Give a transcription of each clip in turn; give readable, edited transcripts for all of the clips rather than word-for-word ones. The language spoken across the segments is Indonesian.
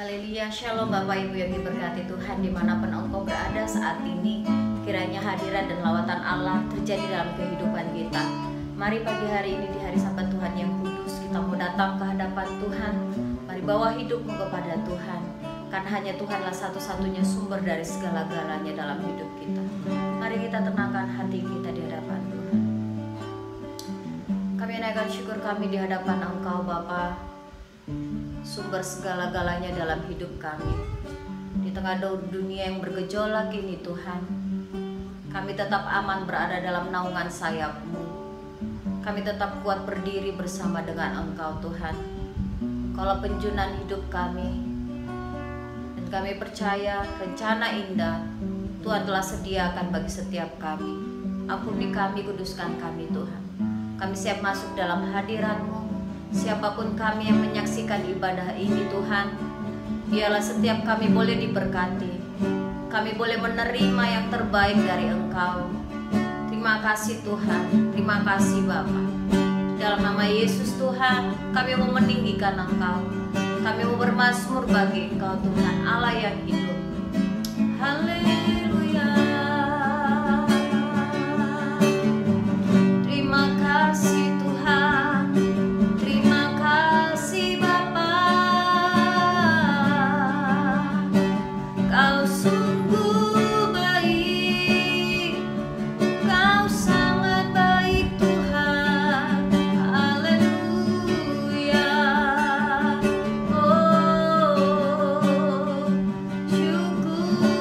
Haleluya, shalom Bapak Ibu yang diberkati Tuhan dimanapun engkau berada saat ini. Kiranya hadirat dan lawatan Allah terjadi dalam kehidupan kita. Mari pagi hari ini di hari Sabat Tuhan yang kudus, kita mau datang ke hadapan Tuhan. Mari bawa hidupmu kepada Tuhan, karena hanya Tuhanlah satu-satunya sumber dari segala-galanya dalam hidup kita. Mari kita tenangkan hati kita di hadapan Tuhan. Kami naikkan syukur kami di hadapan Engkau Bapa, sumber segala-galanya dalam hidup kami. Di tengah dunia yang bergejolak ini Tuhan, kami tetap aman berada dalam naungan sayap-Mu. Kami tetap kuat berdiri bersama dengan Engkau Tuhan. Engkaulah penjunan hidup kami, dan kami percaya rencana indah Tuhan telah sediakan bagi setiap kami. Ampuni kami, kuduskan kami Tuhan. Kami siap masuk dalam hadirat-Mu. Siapapun kami yang menyaksikan ibadah ini Tuhan, biarlah setiap kami boleh diberkati. Kami boleh menerima yang terbaik dari Engkau. Terima kasih Tuhan, terima kasih Bapa. Dalam nama Yesus Tuhan, kami mau meninggikan Engkau. Kami mau bermazmur bagi Engkau Tuhan, Allah yang hidup. Haleluya. Terima kasih Tuhan. Kau sungguh baik, Kau sangat baik Tuhan. Haleluya. Oh, syukur,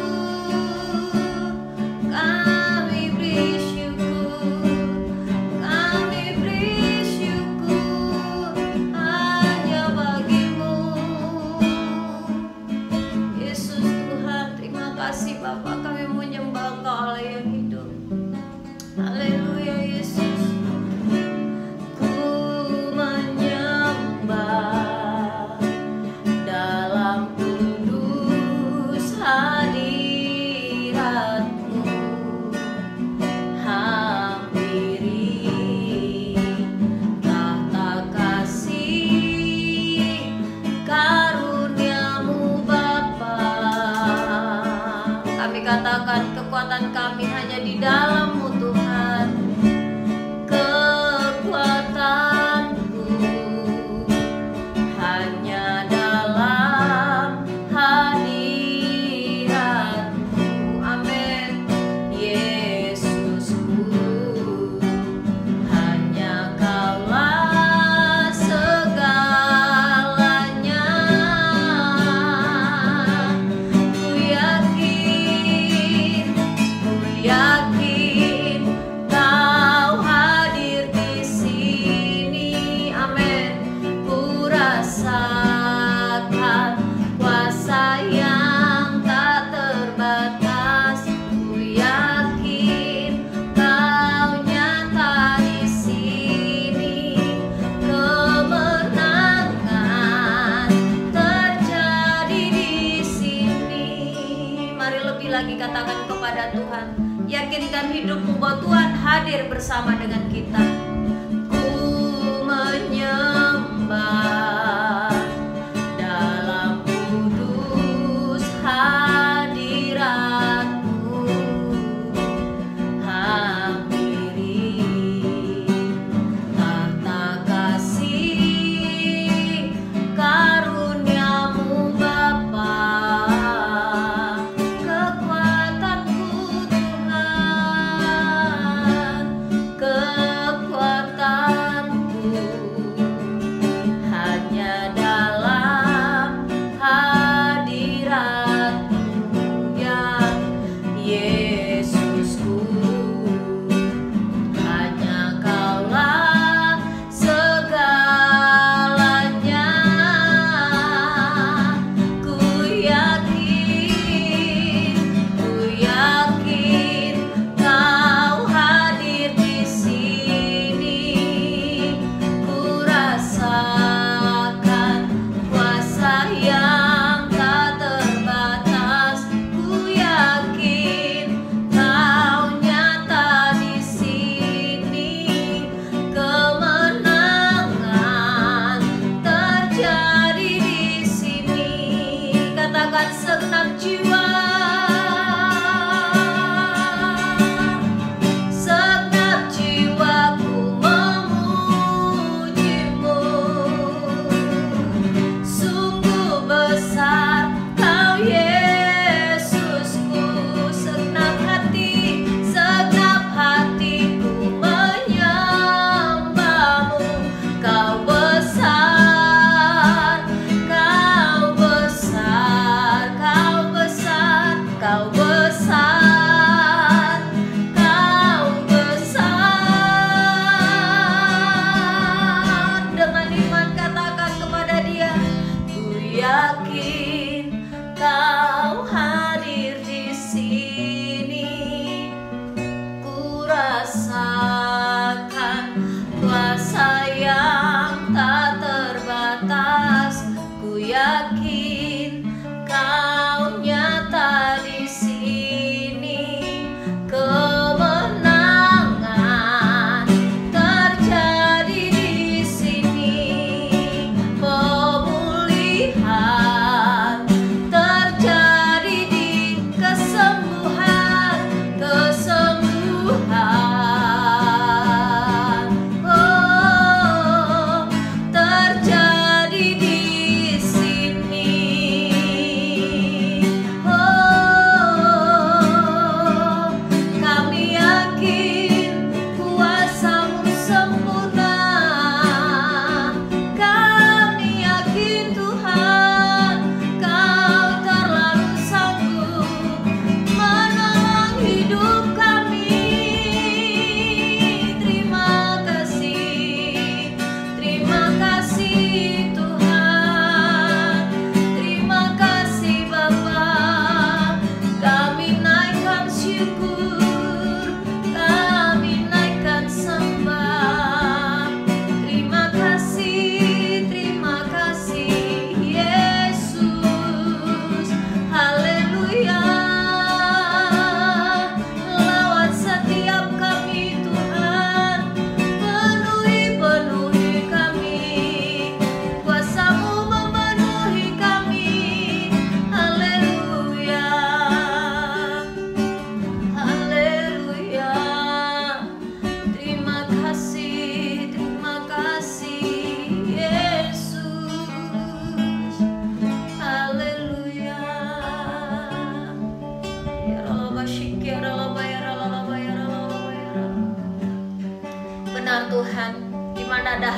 kami beri syukur, kami beri syukur hanya bagimu Yesus. Terima kasih Bapa, kami menyembah Engkau Allah yang hidup. Haleluya Yesus. Ku menyembah dalam kudus hadirat-Mu. Hampiri tahta kasih karunia-Mu Bapa. Kami katakan kekuatan kami hanya di dalam-Mu Tuhan. Kekuatanku hanya dalam hadirat-Mu. Amin. Yesusku, hanya Kaulah segalanya. Yakin Kau hadir di sini, amin. Ku rasakan kuasa yang tak terbatas. Ku yakin Kau nyata di sini. Kemenangan terjadi di sini. Mari lebih lagi katakan kepada Tuhan, yakinkan hidupmu bahwa Tuhan hadir bersama dengan kita. Ku menyembah dalam kudus hadirat-Mu. Hampiri tahta kasih karunia-Mu Bapa. Kekuatanku Tuhan, kekuatanku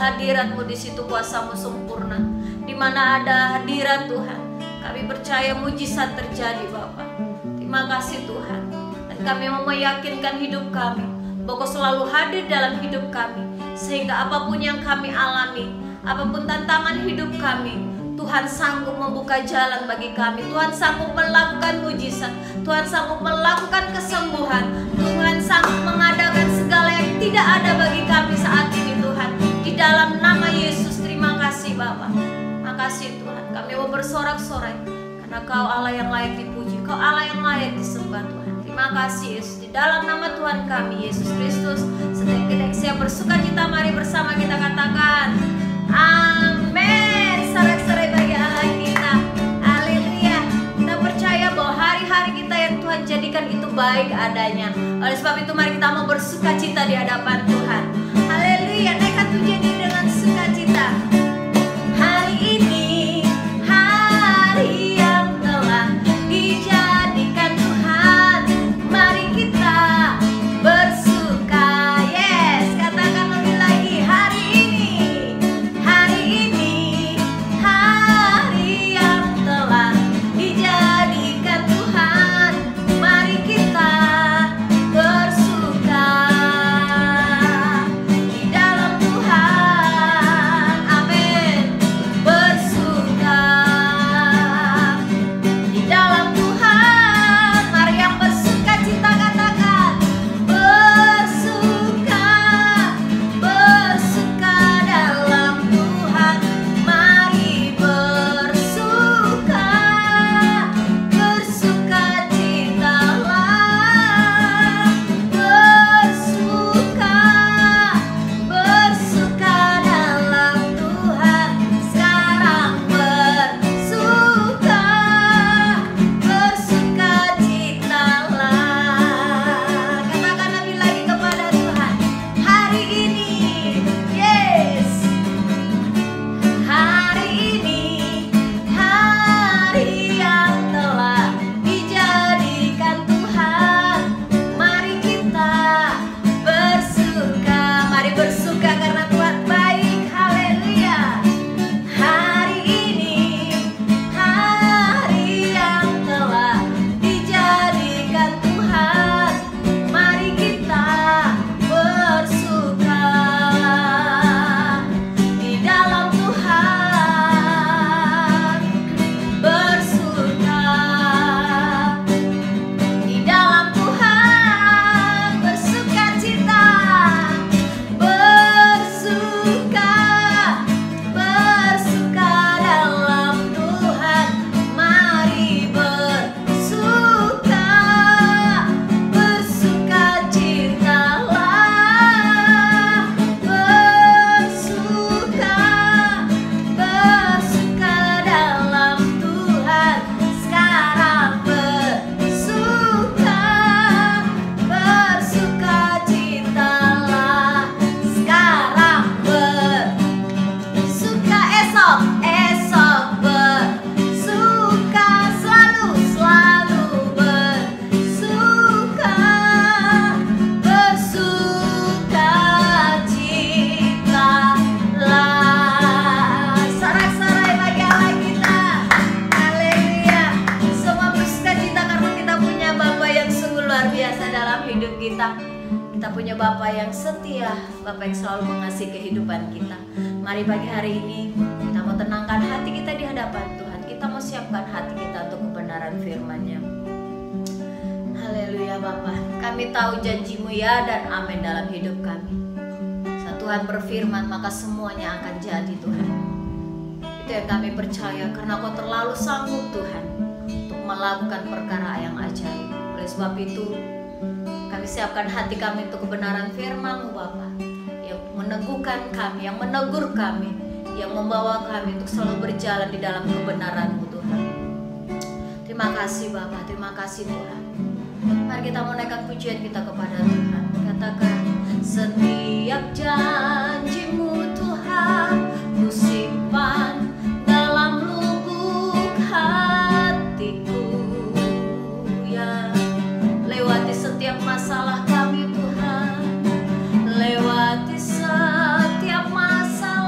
hadirat-Mu, di situ kuasa-Mu sempurna. Di mana ada hadirat Tuhan, kami percaya mujizat terjadi Bapa. Terima kasih Tuhan. Dan kami mau meyakinkan hidup kami bahwa Kau selalu hadir dalam hidup kami, sehingga apapun yang kami alami, apapun tantangan hidup kami, Tuhan sanggup membuka jalan bagi kami. Tuhan sanggup melakukan mujizat, Tuhan sanggup melakukan kesembuhan, Tuhan sanggup mengadakan segala yang tidak ada bagi kami saat ini Tuhan. Di dalam nama Yesus, terima kasih Bapa. Terima kasih Tuhan. Kami mau bersorak-sorai karena Kau Allah yang layak dipuji, Kau Allah yang layak disembah Tuhan. Terima kasih Yesus. Di dalam nama Tuhan kami Yesus Kristus, setiap kita siap bersuka cita, mari bersama kita katakan amin. Sorak-sorai bagi Allah kita. Haleluya. Kita percaya bahwa hari-hari kita yang Tuhan jadikan itu baik adanya. Oleh sebab itu mari kita mau bersuka cita di hadapan Tuhan. Haleluya. Naikkan pujian ini dengan sukacita. Hari ini hari yang telah dijadikan Tuhan, mari kita bersuka. Yes, katakan lebih lagi. Hari ini hari yang telah dijadikan Tuhan, mari kita bersuka di dalam Tuhan. Amin. Bersuka di dalam Tuhan. Mari yang bersuka cita katakan bersuka, bersuka dalam Tuhan. Mari bersuka, bersuka citalah. Bersuka, bersuka dalam Tuhan. Sekarang bersuka, bersuka citalah. Katakan lebih lagi kepada Tuhan. Hari ini, yes. Hari ini hari yang telah dijadikan Tuhan, mari kita bersuka. Mari bersuka karena Tuhan baik. Haleluya. Hari ini hari yang telah dijadikan Tuhan, mari kita bersuka di dalam Tuhan. Bersuka di dalam Tuhan. Bersuka cita, bersuka, bersuka dalam Tuhan. Mari bersuka, bersuka citalah. Bersuka, bersuka dalam Tuhan. Sekarang bersuka, bersuka citalah. Sekarang bersuka, esok bersuka, selalu bersuka, bersuka citalah. Sorak-sorai bagi Allah kita. Haleluya. Semua bersuka cita karena kita punya Bapa yang sungguh luar biasa dalam hidup kita. Kita punya Bapa yang setia, Bapa yang selalu mengasihi kehidupan kita. Mari pagi hari ini kita mau tenangkan hati kita di hadapan Tuhan. Kita mau siapkan hati kita untuk kebenaran firman-Nya. Haleluya Bapa. Kami tahu janji-Mu ya dan amin dalam hidup kami. Saat Tuhan berfirman maka semuanya akan jadi Tuhan. Itu yang kami percaya karena Kau terlalu sanggup Tuhan untuk melakukan perkara yang ajaib. Oleh sebab itu kami siapkan hati kami untuk kebenaran firman-Mu Bapa, yang meneguhkan kami, yang menegur kami, yang membawa kami untuk selalu berjalan di dalam kebenaran-Mu Tuhan. Terima kasih Bapa, terima kasih Tuhan. Mari kita mau naikkan pujian kita kepada Tuhan. Katakan setiap janji-Mu Tuhan ku simpan dalam lubuk hatiku, ya. Lewati setiap masalah kami Tuhan, lewati setiap masalah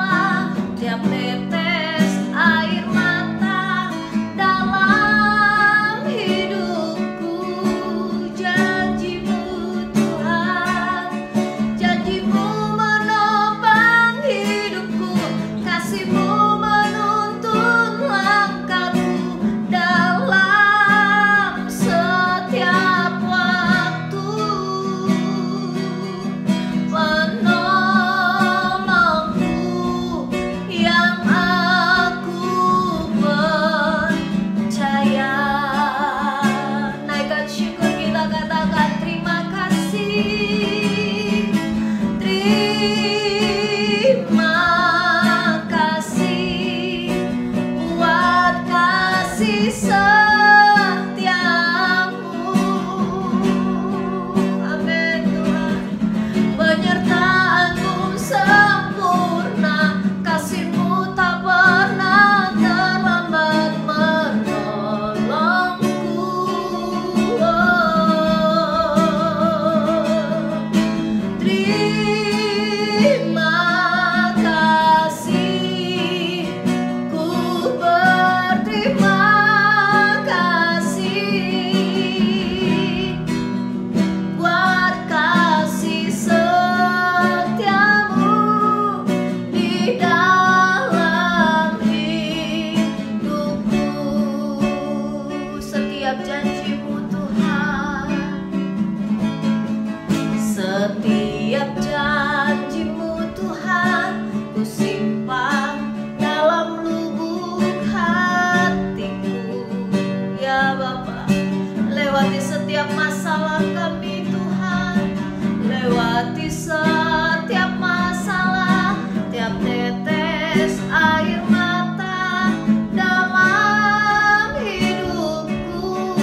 tetes air mata dalam hidupku.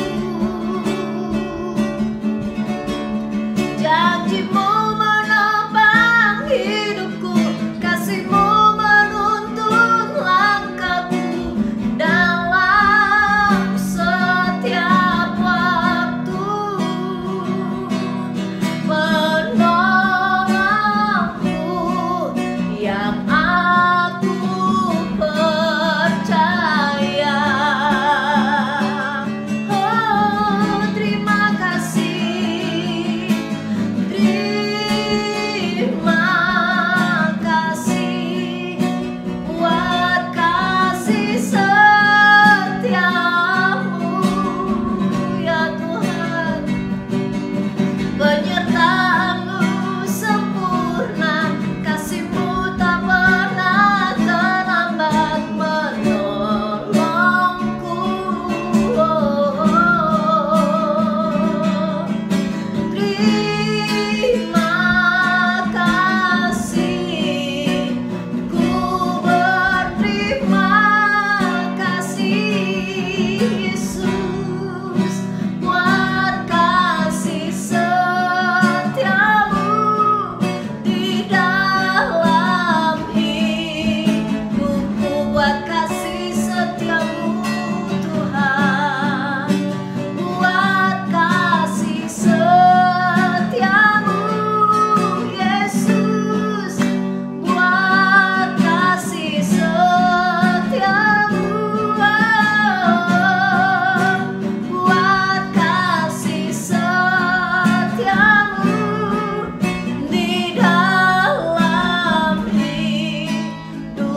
Janji-Mu menopang hidupku, kasih-Mu menuntun langkahku dalam setiap waktu. Penolongku yang aku percaya. Oh, terima kasih, terima kasih buat kasih setiamu ya Tuhan. Penyertaan-Mu sempurna, kasih-Mu tak pernah terlambat menolongku. Terima kasih, ku berterima kasih Yesus buat kasih setiamu di dalam hidupku, buat kasih setiamu Tuhan, buat kasih setiamu Yesus, buat kasih setiamu, buat kasih setiamu di dalam hidupku.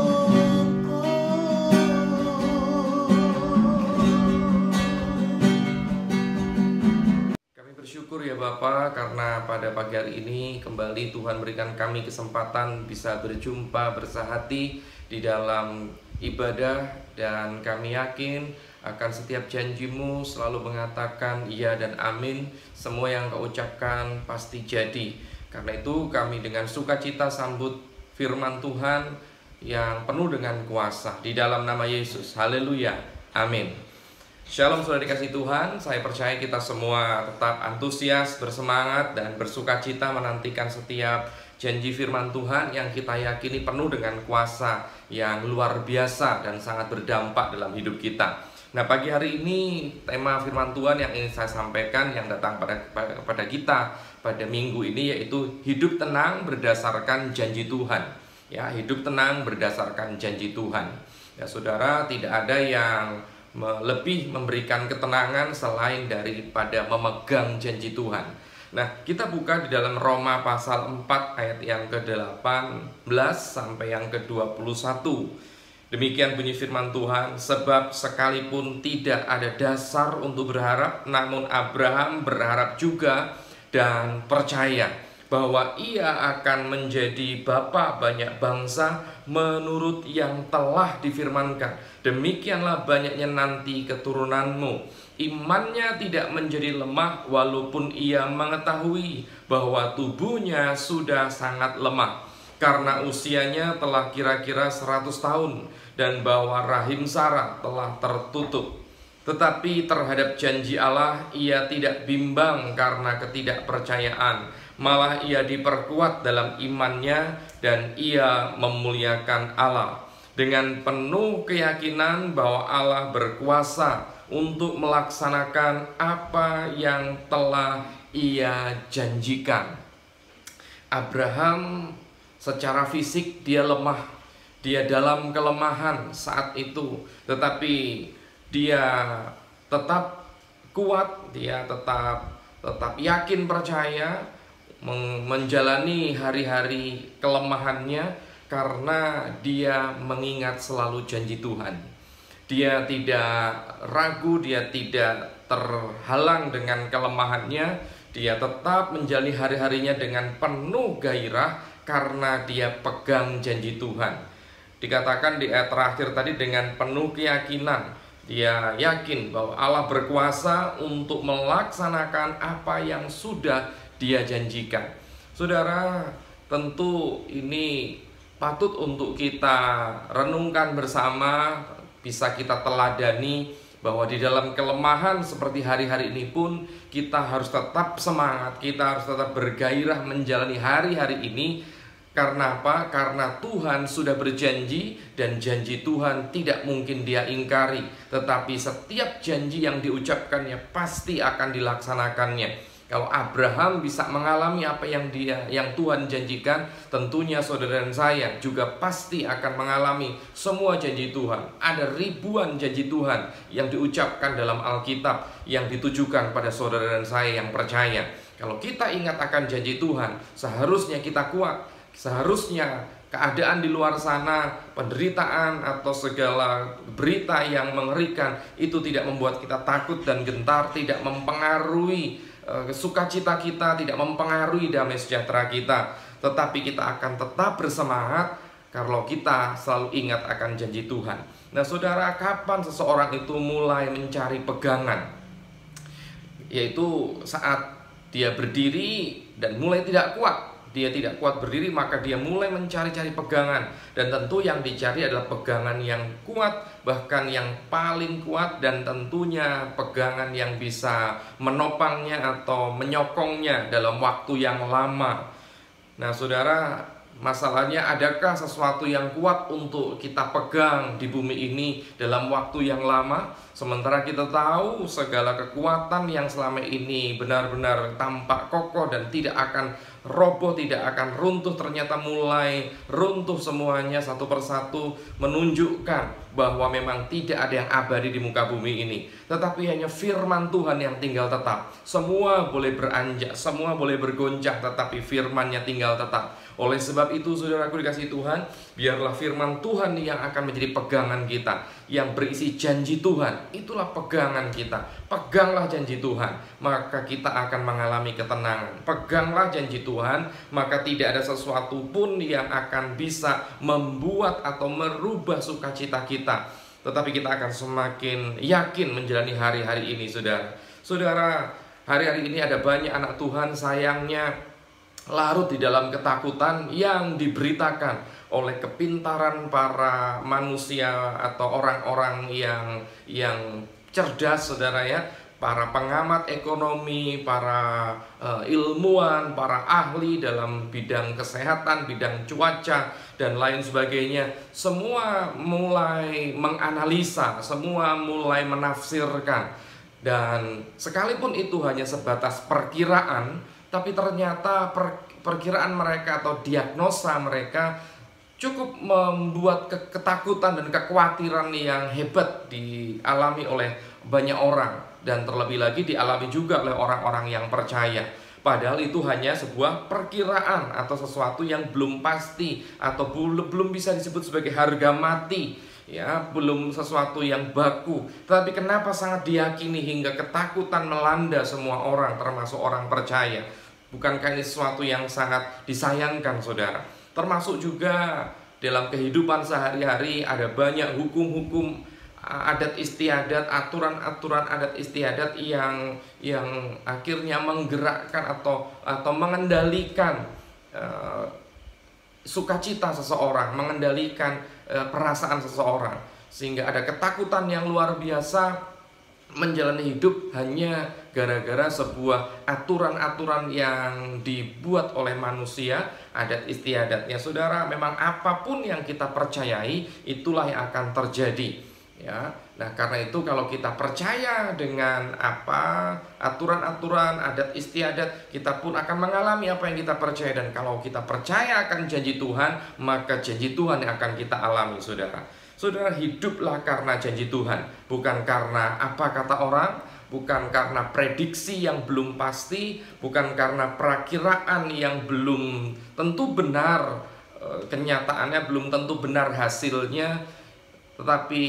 Kami bersyukur ya Bapa, karena pada pagi hari ini kembali Tuhan berikan kami kesempatan bisa berjumpa bersahati di dalam ibadah, dan kami yakin akan setiap janji-Mu selalu mengatakan iya dan amin. Semua yang Kau ucapkan pasti jadi. Karena itu kami dengan sukacita sambut firman Tuhan yang penuh dengan kuasa di dalam nama Yesus. Haleluya, amin. Shalom saudara dikasih Tuhan, saya percaya kita semua tetap antusias, bersemangat, dan bersukacita menantikan setiap janji firman Tuhan yang kita yakini penuh dengan kuasa yang luar biasa dan sangat berdampak dalam hidup kita. Nah, pagi hari ini tema firman Tuhan yang ingin saya sampaikan yang datang pada kita pada minggu ini yaitu hidup tenang berdasarkan janji Tuhan. Ya, hidup tenang berdasarkan janji Tuhan. Ya, saudara, tidak ada yang lebih memberikan ketenangan selain daripada memegang janji Tuhan. Nah, kita buka di dalam Roma pasal 4 ayat yang ke-18 sampai yang ke-21. Demikian bunyi firman Tuhan, sebab sekalipun tidak ada dasar untuk berharap, namun Abraham berharap juga dan percaya bahwa ia akan menjadi bapa banyak bangsa menurut yang telah difirmankan. Demikianlah banyaknya nanti keturunanmu. Imannya tidak menjadi lemah walaupun ia mengetahui bahwa tubuhnya sudah sangat lemah, karena usianya telah kira-kira 100 tahun dan bahwa rahim Sarah telah tertutup. Tetapi terhadap janji Allah ia tidak bimbang karena ketidakpercayaan, malah ia diperkuat dalam imannya dan ia memuliakan Allah dengan penuh keyakinan bahwa Allah berkuasa untuk melaksanakan apa yang telah ia janjikan. Abraham secara fisik dia lemah, dia dalam kelemahan saat itu, tetapi dia tetap kuat, dia tetap yakin percaya menjalani hari-hari kelemahannya karena dia mengingat selalu janji Tuhan. Dia tidak ragu, dia tidak terhalang dengan kelemahannya, dia tetap menjalani hari-harinya dengan penuh gairah karena dia pegang janji Tuhan. Dikatakan di ayat terakhir tadi dengan penuh keyakinan. Dia yakin bahwa Allah berkuasa untuk melaksanakan apa yang sudah dia janjikan. Saudara, tentu ini patut untuk kita renungkan bersama, bisa kita teladani, bahwa di dalam kelemahan seperti hari-hari ini pun kita harus tetap semangat, kita harus tetap bergairah menjalani hari-hari ini. Karena apa? Karena Tuhan sudah berjanji, dan janji Tuhan tidak mungkin Dia ingkari. Tetapi setiap janji yang diucapkannya pasti akan dilaksanakannya. Kalau Abraham bisa mengalami apa yang Tuhan janjikan, tentunya saudara dan saya juga pasti akan mengalami semua janji Tuhan. Ada ribuan janji Tuhan yang diucapkan dalam Alkitab yang ditujukan pada saudara dan saya yang percaya. Kalau kita ingat akan janji Tuhan, seharusnya kita kuat. Seharusnya keadaan di luar sana, penderitaan atau segala berita yang mengerikan itu tidak membuat kita takut dan gentar, tidak mempengaruhi sukacita kita, tidak mempengaruhi damai sejahtera kita. Tetapi kita akan tetap bersemangat kalau kita selalu ingat akan janji Tuhan. Nah saudara, kapan seseorang itu mulai mencari pegangan? Yaitu saat dia berdiri dan mulai tidak kuat. Dia tidak kuat berdiri, maka dia mulai mencari-cari pegangan. Dan tentu yang dicari adalah pegangan yang kuat, bahkan yang paling kuat, dan tentunya pegangan yang bisa menopangnya atau menyokongnya dalam waktu yang lama. Nah saudara, masalahnya adakah sesuatu yang kuat untuk kita pegang di bumi ini dalam waktu yang lama? Sementara kita tahu segala kekuatan yang selama ini benar-benar tampak kokoh dan tidak akan roboh, tidak akan runtuh, ternyata mulai runtuh semuanya satu persatu, menunjukkan bahwa memang tidak ada yang abadi di muka bumi ini, tetapi hanya firman Tuhan yang tinggal tetap. Semua boleh beranjak, semua boleh bergoncang, tetapi firman-Nya tinggal tetap. Oleh sebab itu saudaraku dikasihi Tuhan, biarlah firman Tuhan yang akan menjadi pegangan kita, yang berisi janji Tuhan. Itulah pegangan kita. Peganglah janji Tuhan, maka kita akan mengalami ketenangan. Peganglah janji Tuhan, maka tidak ada sesuatu pun yang akan bisa membuat atau merubah sukacita kita. Tetapi kita akan semakin yakin menjalani hari-hari ini, saudara. Saudara, hari-hari ini ada banyak anak Tuhan sayangnya larut di dalam ketakutan yang diberitakan oleh kepintaran para manusia atau orang-orang yang cerdas, saudara ya, para pengamat ekonomi, para ilmuwan, para ahli dalam bidang kesehatan, bidang cuaca, dan lain sebagainya. Semua mulai menganalisa, semua mulai menafsirkan. Dan sekalipun itu hanya sebatas perkiraan, tapi ternyata perkiraan mereka atau diagnosa mereka cukup membuat ketakutan dan kekhawatiran yang hebat dialami oleh banyak orang, dan terlebih lagi dialami juga oleh orang-orang yang percaya. Padahal itu hanya sebuah perkiraan atau sesuatu yang belum pasti atau belum bisa disebut sebagai harga mati, ya, belum sesuatu yang baku. Tapi kenapa sangat diyakini hingga ketakutan melanda semua orang, termasuk orang percaya? Bukankah ini sesuatu yang sangat disayangkan, saudara? Termasuk juga dalam kehidupan sehari-hari ada banyak hukum-hukum adat istiadat, aturan-aturan adat istiadat yang akhirnya menggerakkan atau mengendalikan sukacita seseorang, mengendalikan perasaan seseorang, sehingga ada ketakutan yang luar biasa menjalani hidup hanya gara-gara sebuah aturan-aturan yang dibuat oleh manusia, adat istiadatnya. Saudara, memang apapun yang kita percayai, itulah yang akan terjadi, ya. Nah, karena itu kalau kita percaya dengan apa aturan-aturan adat istiadat, kita pun akan mengalami apa yang kita percaya. Dan kalau kita percaya akan janji Tuhan, maka janji Tuhan yang akan kita alami, saudara. Saudara, hiduplah karena janji Tuhan, bukan karena apa kata orang, bukan karena prediksi yang belum pasti, bukan karena perakiraan yang belum tentu benar, kenyataannya belum tentu benar hasilnya. Tetapi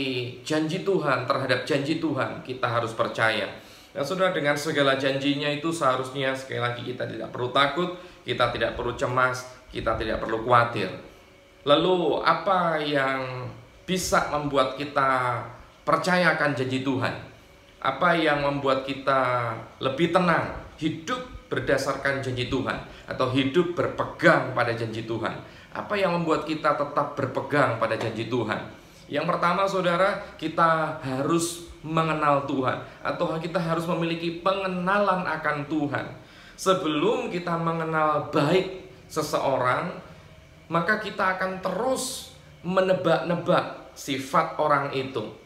janji Tuhan, terhadap janji Tuhan kita harus percaya. Nah saudara, dengan segala janjinya itu seharusnya sekali lagi kita tidak perlu takut, kita tidak perlu cemas, kita tidak perlu khawatir. Lalu apa yang bisa membuat kita percaya akan janji Tuhan? Apa yang membuat kita lebih tenang hidup berdasarkan janji Tuhan, atau hidup berpegang pada janji Tuhan? Apa yang membuat kita tetap berpegang pada janji Tuhan? Yang pertama, saudara, kita harus mengenal Tuhan, atau kita harus memiliki pengenalan akan Tuhan. Sebelum kita mengenal baik seseorang, maka kita akan terus menebak-nebak sifat orang itu.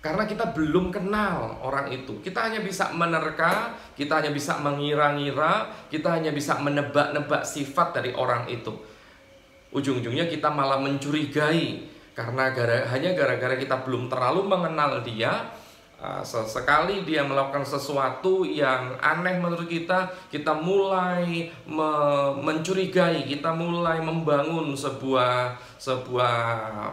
Karena kita belum kenal orang itu. Kita hanya bisa menerka, kita hanya bisa mengira-ngira, kita hanya bisa menebak-nebak sifat dari orang itu. Ujung-ujungnya kita malah mencurigai, karena hanya gara-gara kita belum terlalu mengenal dia. Sesekali dia melakukan sesuatu yang aneh menurut kita mulai mencurigai, kita mulai membangun sebuah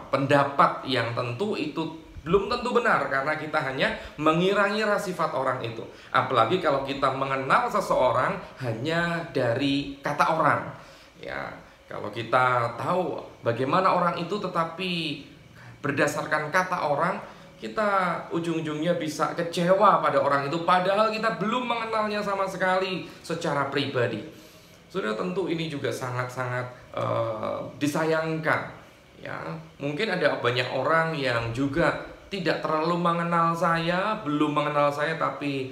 pendapat yang tentu itu belum tentu benar, karena kita hanya mengira-ngira sifat orang itu. Apalagi kalau kita mengenal seseorang hanya dari kata orang. Ya, kalau kita tahu bagaimana orang itu tetapi berdasarkan kata orang, kita ujung-ujungnya bisa kecewa pada orang itu, padahal kita belum mengenalnya sama sekali secara pribadi. Sudah, tentu ini juga sangat-sangat disayangkan. Ya, mungkin ada banyak orang yang juga tidak terlalu mengenal saya, belum mengenal saya, tapi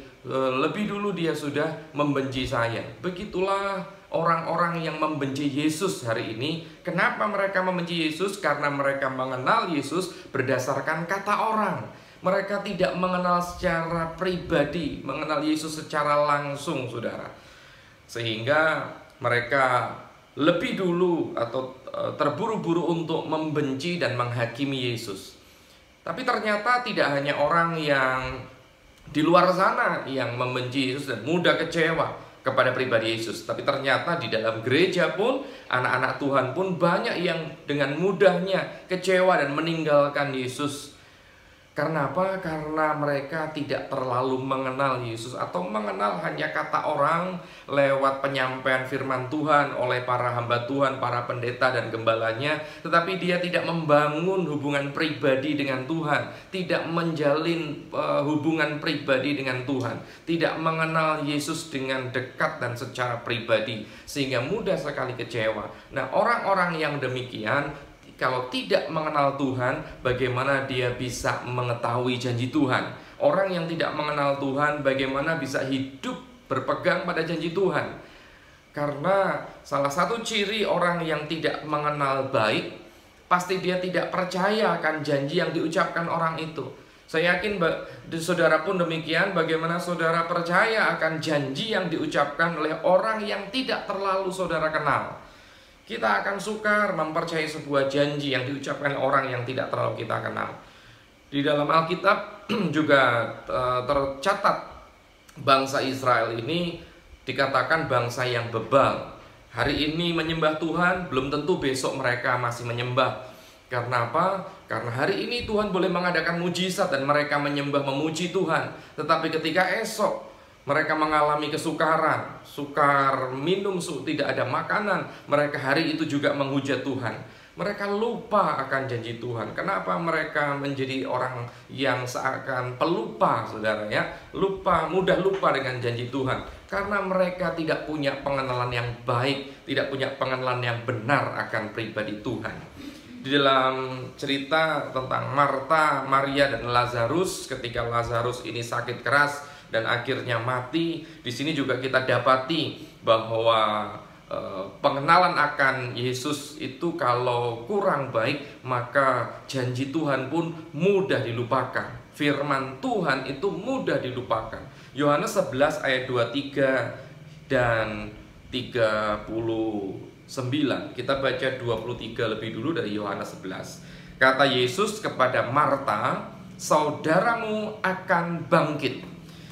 lebih dulu dia sudah membenci saya. Begitulah orang-orang yang membenci Yesus hari ini. Kenapa mereka membenci Yesus? Karena mereka mengenal Yesus berdasarkan kata orang. Mereka tidak mengenal secara pribadi, mengenal Yesus secara langsung, saudara. Sehingga mereka lebih dulu atau terburu-buru untuk membenci dan menghakimi Yesus. Tapi ternyata tidak hanya orang yang di luar sana yang membenci Yesus dan mudah kecewa kepada pribadi Yesus, tapi ternyata di dalam gereja pun, anak-anak Tuhan pun banyak yang dengan mudahnya kecewa dan meninggalkan Yesus. Karena apa? Karena mereka tidak terlalu mengenal Yesus, atau mengenal hanya kata orang lewat penyampaian firman Tuhan oleh para hamba Tuhan, para pendeta dan gembalanya. Tetapi dia tidak membangun hubungan pribadi dengan Tuhan, tidak menjalin hubungan pribadi dengan Tuhan, tidak mengenal Yesus dengan dekat dan secara pribadi, sehingga mudah sekali kecewa. Nah, orang-orang yang demikian, kalau tidak mengenal Tuhan, bagaimana dia bisa mengetahui janji Tuhan? Orang yang tidak mengenal Tuhan, bagaimana bisa hidup berpegang pada janji Tuhan? Karena salah satu ciri orang yang tidak mengenal baik, pasti dia tidak percaya akan janji yang diucapkan orang itu. Saya yakin saudara pun demikian. Bagaimana saudara percaya akan janji yang diucapkan oleh orang yang tidak terlalu saudara kenal? Kita akan sukar mempercayai sebuah janji yang diucapkan orang yang tidak terlalu kita kenal. Di dalam Alkitab juga tercatat bangsa Israel ini dikatakan bangsa yang bebal. Hari ini menyembah Tuhan, belum tentu besok mereka masih menyembah. Karena apa? Karena hari ini Tuhan boleh mengadakan mujizat dan mereka menyembah memuji Tuhan. Tetapi ketika esok mereka mengalami kesukaran, sukar minum, tidak ada makanan, mereka hari itu juga menghujat Tuhan. Mereka lupa akan janji Tuhan. Kenapa mereka menjadi orang yang seakan pelupa, saudara ya? Mudah lupa dengan janji Tuhan. Karena mereka tidak punya pengenalan yang baik, tidak punya pengenalan yang benar akan pribadi Tuhan. Di dalam cerita tentang Marta, Maria, dan Lazarus, ketika Lazarus ini sakit keras dan akhirnya mati, di sini juga kita dapati bahwa pengenalan akan Yesus itu kalau kurang baik, maka janji Tuhan pun mudah dilupakan. Firman Tuhan itu mudah dilupakan. Yohanes 11 ayat 23 dan 39. Kita baca 23 lebih dulu dari Yohanes 11. Kata Yesus kepada Marta, "Saudaramu akan bangkit."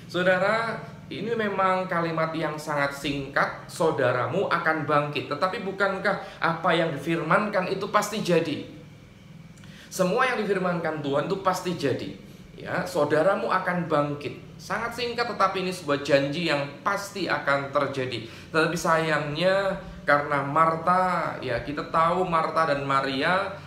Saudara, ini memang kalimat yang sangat singkat, saudaramu akan bangkit. Tetapi bukankah apa yang difirmankan itu pasti jadi? Semua yang difirmankan Tuhan itu pasti jadi. Ya, saudaramu akan bangkit. Sangat singkat, tetapi ini sebuah janji yang pasti akan terjadi. Tetapi sayangnya, Karena Marta, ya kita tahu Marta dan Maria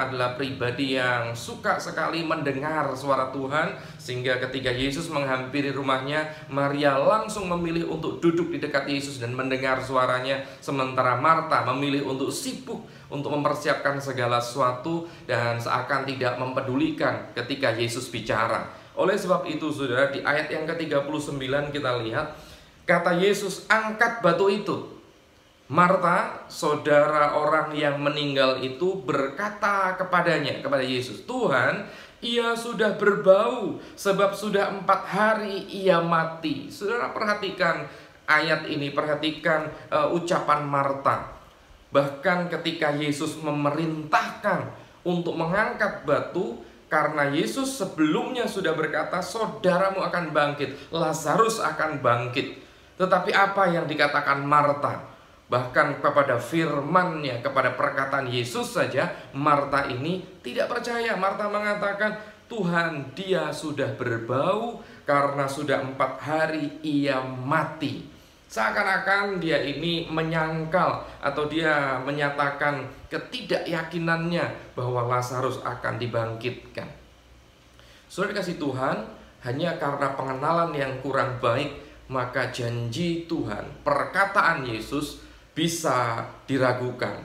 adalah pribadi yang suka sekali mendengar suara Tuhan, sehingga ketika Yesus menghampiri rumahnya, Maria langsung memilih untuk duduk di dekat Yesus dan mendengar suaranya, sementara Marta memilih untuk sibuk untuk mempersiapkan segala sesuatu dan seakan tidak mempedulikan ketika Yesus bicara. Oleh sebab itu, saudara, di ayat yang ke-39 kita lihat kata Yesus, "Angkat batu itu." Marta, saudara orang yang meninggal itu, berkata kepada Yesus, "Tuhan, ia sudah berbau, sebab sudah 4 hari ia mati." Saudara, perhatikan ayat ini, perhatikan ucapan Marta. Bahkan ketika Yesus memerintahkan untuk mengangkat batu, karena Yesus sebelumnya sudah berkata, "Saudaramu akan bangkit, Lazarus akan bangkit." Tetapi apa yang dikatakan Marta? Bahkan kepada firman-Nya, kepada perkataan Yesus saja, Marta ini tidak percaya. Marta mengatakan, "Tuhan, dia sudah berbau karena sudah 4 hari ia mati." Seakan-akan dia ini menyangkal atau dia menyatakan ketidakyakinannya bahwa Lazarus akan dibangkitkan. Saudara kasih Tuhan, hanya karena pengenalan yang kurang baik, maka janji Tuhan, perkataan Yesus bisa diragukan.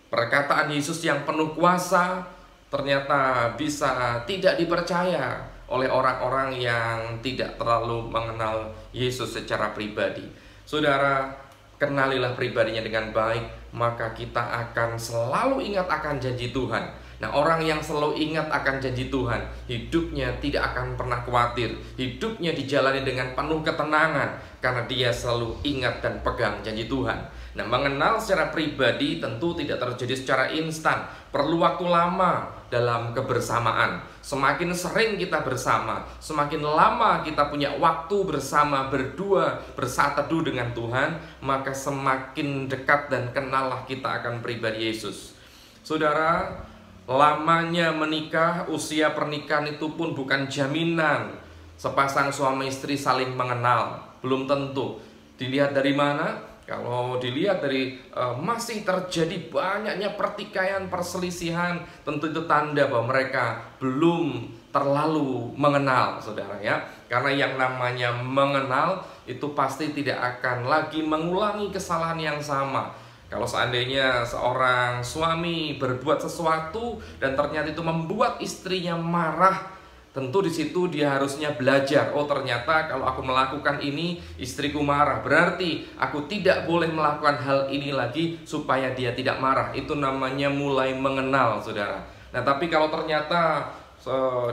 Perkataan Yesus yang penuh kuasa ternyata bisa tidak dipercaya oleh orang-orang yang tidak terlalu mengenal Yesus secara pribadi. Saudara, kenalilah pribadinya dengan baik, maka kita akan selalu ingat akan janji Tuhan. Nah, orang yang selalu ingat akan janji Tuhan, hidupnya tidak akan pernah khawatir. Hidupnya dijalani dengan penuh ketenangan, karena dia selalu ingat dan pegang janji Tuhan. Nah, mengenal secara pribadi tentu tidak terjadi secara instan. Perlu waktu lama dalam kebersamaan. Semakin sering kita bersama, semakin lama kita punya waktu bersama, berdua, bersateduh dengan Tuhan, maka semakin dekat dan kenallah kita akan pribadi Yesus. Saudara, lamanya menikah, usia pernikahan itu pun bukan jaminan sepasang suami istri saling mengenal. Belum tentu. Dilihat dari mana? Kalau dilihat dari masih terjadi banyaknya pertikaian, perselisihan, tentu itu tanda bahwa mereka belum terlalu mengenal, saudara ya. Karena yang namanya mengenal itu pasti tidak akan lagi mengulangi kesalahan yang sama. Kalau seandainya seorang suami berbuat sesuatu dan ternyata itu membuat istrinya marah, tentu di situ dia harusnya belajar. Oh, ternyata kalau aku melakukan ini istriku marah, berarti aku tidak boleh melakukan hal ini lagi supaya dia tidak marah. Itu namanya mulai mengenal, saudara. Nah, tapi kalau ternyata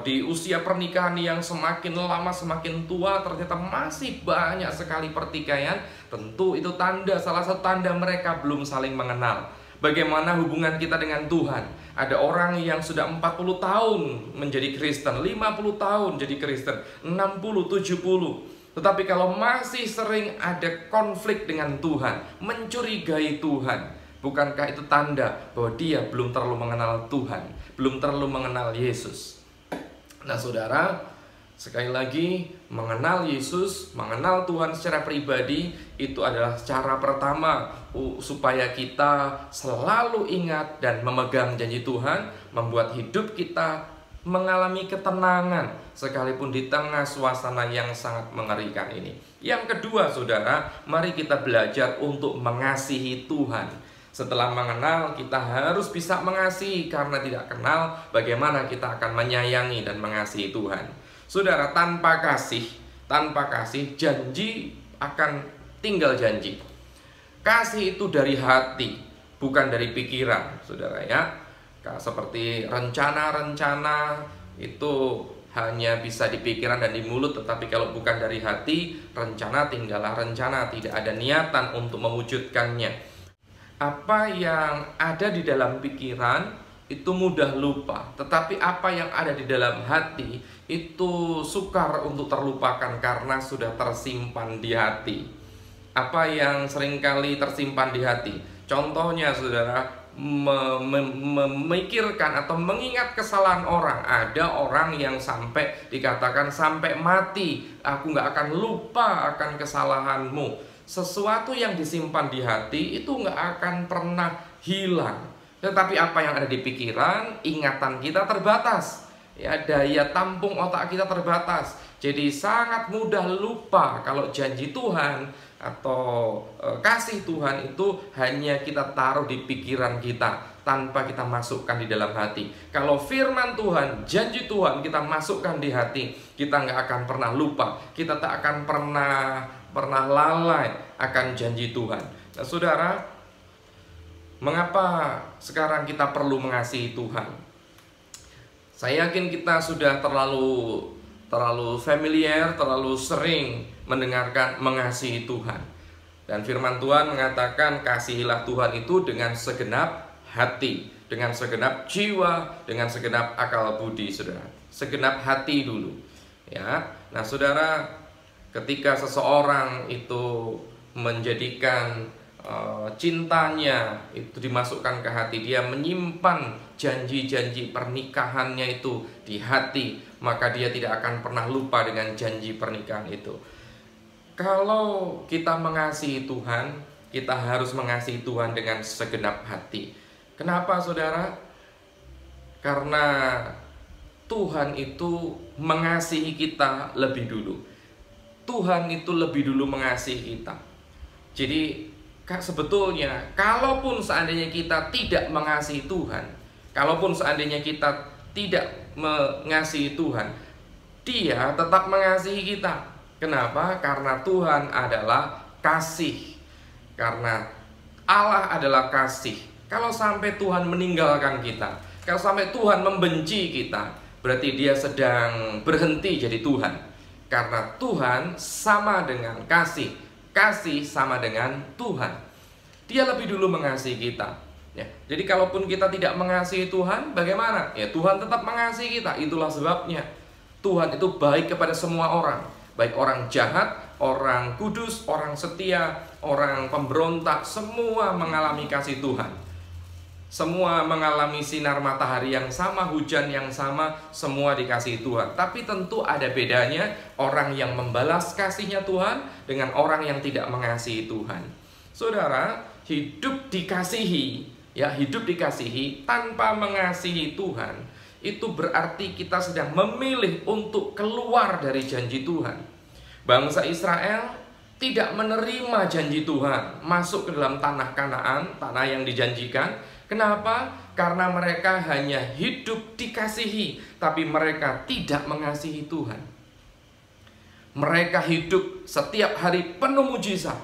di usia pernikahan yang semakin lama semakin tua ternyata masih banyak sekali pertikaian, tentu itu salah satu tanda mereka belum saling mengenal. Bagaimana hubungan kita dengan Tuhan? Ada orang yang sudah 40 tahun menjadi Kristen, 50 tahun jadi Kristen, 60, 70. Tetapi kalau masih sering ada konflik dengan Tuhan, mencurigai Tuhan, bukankah itu tanda bahwa dia belum terlalu mengenal Tuhan, belum terlalu mengenal Yesus? Nah, saudara, sekali lagi, mengenal Yesus, mengenal Tuhan secara pribadi, itu adalah cara pertama supaya kita selalu ingat dan memegang janji Tuhan, membuat hidup kita mengalami ketenangan sekalipun di tengah suasana yang sangat mengerikan ini. Yang kedua, saudara, mari kita belajar untuk mengasihi Tuhan. Setelah mengenal, kita harus bisa mengasihi, karena tidak kenal bagaimana kita akan menyayangi dan mengasihi Tuhan. Saudara, tanpa kasih janji akan tinggal janji. Kasih itu dari hati, bukan dari pikiran, saudara ya. Seperti rencana-rencana itu hanya bisa di pikiran dan di mulut, tetapi kalau bukan dari hati, rencana tinggallah rencana, tidak ada niatan untuk mewujudkannya. Apa yang ada di dalam pikiran itu mudah lupa, tetapi apa yang ada di dalam hati itu sukar untuk terlupakan karena sudah tersimpan di hati. Apa yang seringkali tersimpan di hati? Contohnya, saudara, memikirkan atau mengingat kesalahan orang. Ada orang yang sampai dikatakan sampai mati, aku gak akan lupa akan kesalahanmu. sesuatu yang disimpan di hati itu nggak akan pernah hilang. Tetapi apa yang ada di pikiran, ingatan kita terbatas. Ya, daya tampung otak kita terbatas. Jadi sangat mudah lupa kalau janji Tuhan atau kasih Tuhan itu hanya kita taruh di pikiran kita tanpa kita masukkan di dalam hati. Kalau firman Tuhan, janji Tuhan kita masukkan di hati, kita nggak akan pernah lupa. Kita tak akan pernah lalai akan janji Tuhan. Nah, saudara, mengapa sekarang kita perlu mengasihi Tuhan? Saya yakin kita sudah terlalu familiar, terlalu sering mendengarkan mengasihi Tuhan. Dan firman Tuhan mengatakan kasihilah Tuhan itu dengan segenap hati, dengan segenap jiwa, dengan segenap akal budi, saudara. Segenap hati dulu. Ya. Nah, saudara, ketika seseorang itu menjadikan cintanya itu dimasukkan ke hati, dia menyimpan janji-janji pernikahannya itu di hati, maka dia tidak akan pernah lupa dengan janji pernikahan itu. Kalau kita mengasihi Tuhan, kita harus mengasihi Tuhan dengan segenap hati. Kenapa, saudara? Karena Tuhan itu mengasihi kita lebih dulu. Tuhan itu lebih dulu mengasihi kita. Jadi sebetulnya kalaupun seandainya kita tidak mengasihi Tuhan, kalaupun seandainya kita tidak mengasihi Tuhan, Dia tetap mengasihi kita. Kenapa? Karena Tuhan adalah kasih. Karena Allah adalah kasih. Kalau sampai Tuhan meninggalkan kita, kalau sampai Tuhan membenci kita, berarti Dia sedang berhenti jadi Tuhan. Karena Tuhan sama dengan kasih. Kasih sama dengan Tuhan. Dia lebih dulu mengasihi kita. Ya, jadi kalaupun kita tidak mengasihi Tuhan, bagaimana? Ya, Tuhan tetap mengasihi kita. Itulah sebabnya Tuhan itu baik kepada semua orang. Baik orang jahat, orang kudus, orang setia, orang pemberontak, semua mengalami kasih Tuhan. Semua mengalami sinar matahari yang sama, hujan yang sama, semua dikasihi Tuhan. Tapi tentu ada bedanya orang yang membalas kasihnya Tuhan dengan orang yang tidak mengasihi Tuhan. Saudara, hidup dikasihi, ya, hidup dikasihi tanpa mengasihi Tuhan, itu berarti kita sedang memilih untuk keluar dari janji Tuhan. Bangsa Israel tidak menerima janji Tuhan masuk ke dalam tanah Kanaan, tanah yang dijanjikan. Kenapa? Karena mereka hanya hidup dikasihi, tapi mereka tidak mengasihi Tuhan. Mereka hidup setiap hari penuh mujizat.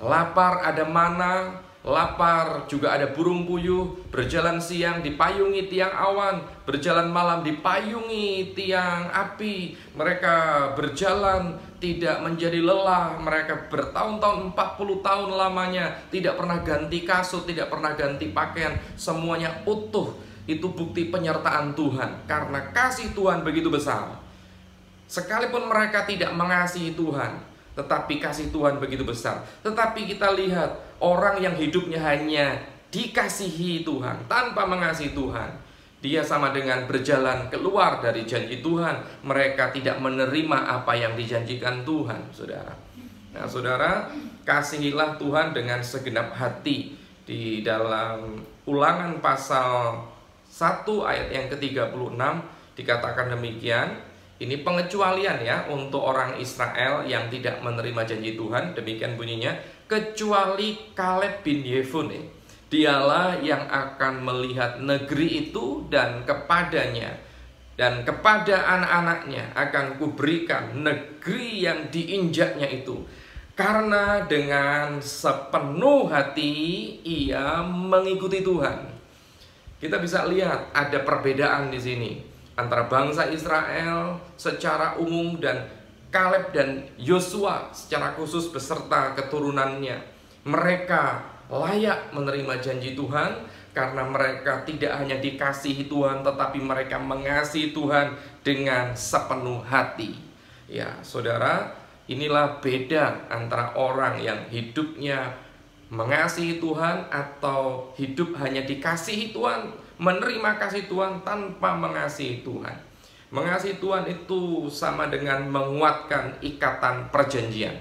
Lapar ada mana, lapar juga ada burung puyuh, berjalan siang dipayungi tiang awan, berjalan malam dipayungi tiang api. Mereka berjalan tidak menjadi lelah, mereka bertahun-tahun, 40 tahun lamanya tidak pernah ganti kasut, tidak pernah ganti pakaian, semuanya utuh. Itu bukti penyertaan Tuhan, karena kasih Tuhan begitu besar. Sekalipun mereka tidak mengasihi Tuhan, tetapi kasih Tuhan begitu besar. Tetapi kita lihat orang yang hidupnya hanya dikasihi Tuhan tanpa mengasihi Tuhan, dia sama dengan berjalan keluar dari janji Tuhan. Mereka tidak menerima apa yang dijanjikan Tuhan, saudara. Nah, saudara, kasihilah Tuhan dengan segenap hati. Di dalam Ulangan pasal 1 ayat yang ke-36 dikatakan demikian. Ini pengecualian ya untuk orang Israel yang tidak menerima janji Tuhan. Demikian bunyinya, kecuali Kaleb bin Yefune. Dialah yang akan melihat negeri itu, dan kepadanya dan kepada anak-anaknya akan kuberikan negeri yang diinjaknya itu. Karena dengan sepenuh hati ia mengikuti Tuhan. Kita bisa lihat ada perbedaan di sini antara bangsa Israel secara umum dan Kaleb dan Yosua secara khusus beserta keturunannya. Mereka layak menerima janji Tuhan karena mereka tidak hanya dikasihi Tuhan, tetapi mereka mengasihi Tuhan dengan sepenuh hati. Ya, saudara, inilah beda antara orang yang hidupnya mengasihi Tuhan atau hidup hanya dikasihi Tuhan, menerima kasih Tuhan tanpa mengasihi Tuhan. Mengasihi Tuhan itu sama dengan menguatkan ikatan perjanjian.